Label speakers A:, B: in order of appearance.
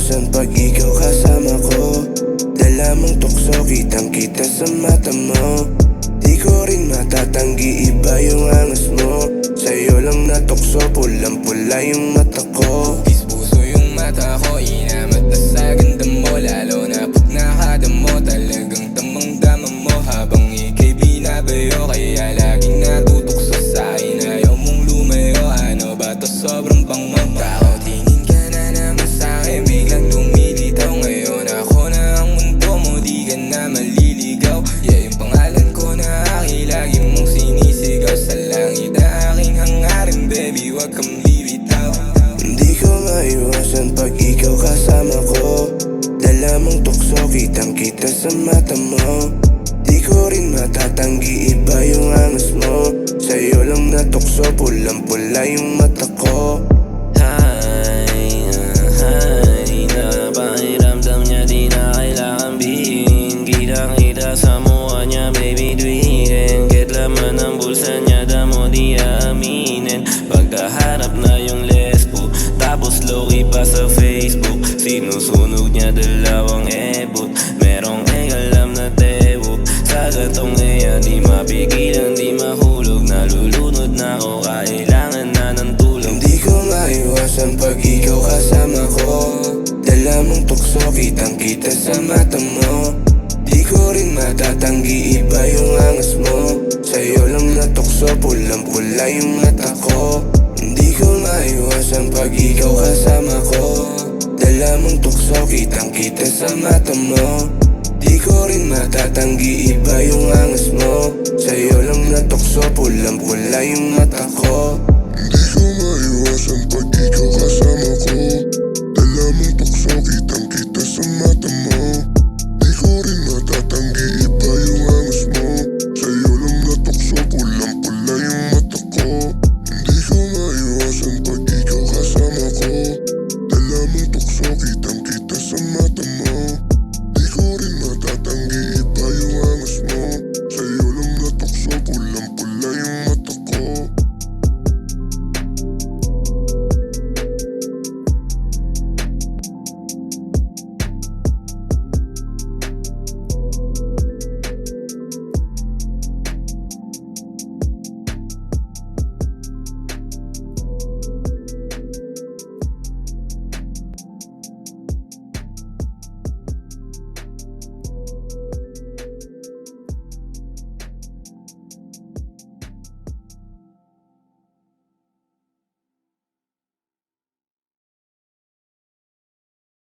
A: maiwasan pag ikaw kasama ko. Dala mong tukso, kitang kita sa mata mo. Di ko rin matatanggi, iba yung angas mo. Sa'yo lang natukso, pulang pula yung mata ko.
B: Is puso yung mata ko, inamat na sa ganda mo. Lalo na pag nakadamo, talagang damang-dama mo. Habang ika'y binabayo, kaya laging natutukso sa'kin. Ayaw mong lumayo, ano ba to, sobrang pangmamakaw. Tingin ka na naman sa'kin, biglang lumilitaw. Ngayon ako na ang mundo mo, di ka na maliligaw. Yeah, yung pangalan ko na aking lagi mong sinisigaw. Sa langit na aking hangarin, baby, wag kang bibitaw.
A: Hindi ko maiwasan pag ikaw kasama ko. Dala mong tukso, kitang kita sa mata mo. Di ko rin matatanggi, iba yung angas mo. Sa'yo lang natukso, pulang pula yung mata ko.
C: Napakiramdam niya, di na kailangan bihin. Kitang-kita sa mukha niya, baby, tuwingin. Kahit laman ang bulsa niya, damo di aaminin. Pagkaharap na yung lesbo, tapos low-key pa sa Facebook. Sinusunog niya dalawang ebot, merong alam na tewo. Sa gantong ngayon, di mapigilan, di mahulog. Nalulunod na ako, kailangan na ng tulong.
A: Hindi ko maiwasan pag ikaw kasama ko. Dala mong tukso, kitang kita sa mata mo. Di ko rin matatanggi, iba yung angas mo. Sa'yo lang natukso, pulang pula yung mata ko. Hindi ko maiwasan pag ikaw kasama ko. Dala mong tukso, kitang kita sa mata mo. Di ko rin matatanggi, iba yung angas mo. Sa'yo lang natukso, pulang pula yung mata ko.
D: Hindi ko maiwasan pag ikaw kasama ko. Dala mong tukso, kitang kita sa mata mo. Di ko rin matatanggi, iba yung angas mo. Sa'yo lang natukso, pulang pula yung mata ko. Hindi ko maiwasan pag ikaw kasama ko. Dala mong tukso, kitang